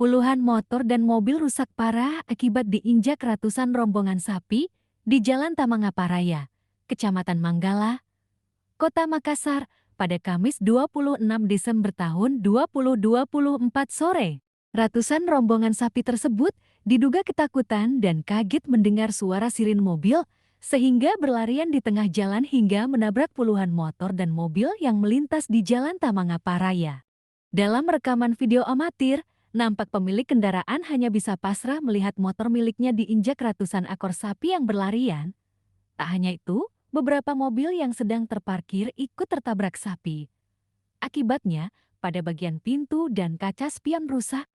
Puluhan motor dan mobil rusak parah akibat diinjak ratusan rombongan sapi di Jalan Tamangaparaya, Kecamatan Manggala, Kota Makassar, pada Kamis 26 Desember tahun 2024 sore. Ratusan rombongan sapi tersebut diduga ketakutan dan kaget mendengar suara sirin mobil sehingga berlarian di tengah jalan hingga menabrak puluhan motor dan mobil yang melintas di Jalan Tamangaparaya. Dalam rekaman video amatir, nampak pemilik kendaraan hanya bisa pasrah melihat motor miliknya diinjak ratusan ekor sapi yang berlarian. Tak hanya itu, beberapa mobil yang sedang terparkir ikut tertabrak sapi. Akibatnya, pada bagian pintu dan kaca spion rusak.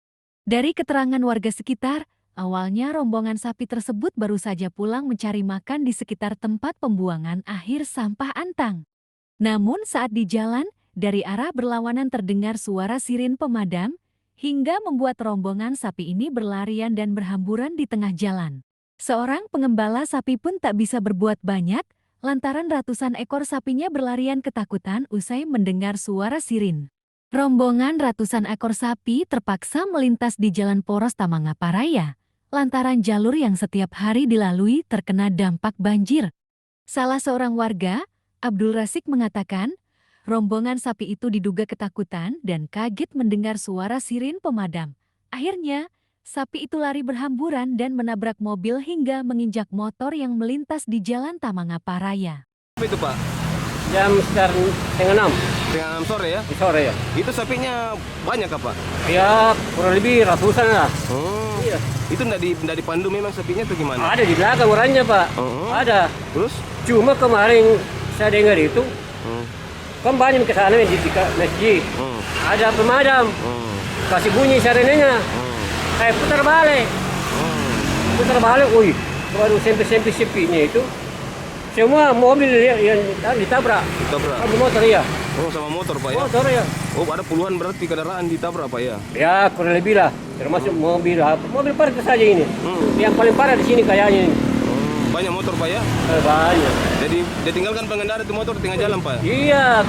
Dari keterangan warga sekitar, awalnya rombongan sapi tersebut baru saja pulang mencari makan di sekitar tempat pembuangan akhir sampah Antang. Namun saat di jalan, dari arah berlawanan terdengar suara sirin pemadam, hingga membuat rombongan sapi ini berlarian dan berhamburan di tengah jalan. Seorang pengembala sapi pun tak bisa berbuat banyak, lantaran ratusan ekor sapinya berlarian ketakutan usai mendengar suara sirin. Rombongan ratusan ekor sapi terpaksa melintas di Jalan Poros Tamangaparaya, lantaran jalur yang setiap hari dilalui terkena dampak banjir. Salah seorang warga, Abdul Rasik mengatakan, rombongan sapi itu diduga ketakutan dan kaget mendengar suara sirin pemadam. Akhirnya, sapi itu lari berhamburan dan menabrak mobil hingga menginjak motor yang melintas di Jalan Tamangaparaya. Apa itu, Pak? Jam sekitar setengah 6 Sore ya? sore ya. Itu sapinya banyak apa? Ya kurang lebih ratusan lah. Iya. Itu nggak dipandu memang sapinya atau gimana? Ada di belakang orangnya Pak. Ada. Terus? Cuma kemarin saya dengar itu kan banyak ke sana di masjid. Ada pemadam. Kasih bunyi sirenenya. Putar balik. Putar balik. Wih, baru sampai sepinya itu. Semua mobil yang ditabrak. Sama motor ya. Oh, sama motor, Pak ya? Motor ya. Oh, ada puluhan berarti kendaraan ditabrak, Pak ya? Ya kurang lebih lah. Termasuk mobil parkir saja ini. Yang paling parah di sini kayaknya ini. Banyak motor, Pak ya? Banyak. Jadi ditinggalkan pengendara itu motor di tengah jalan, Pak? Iya.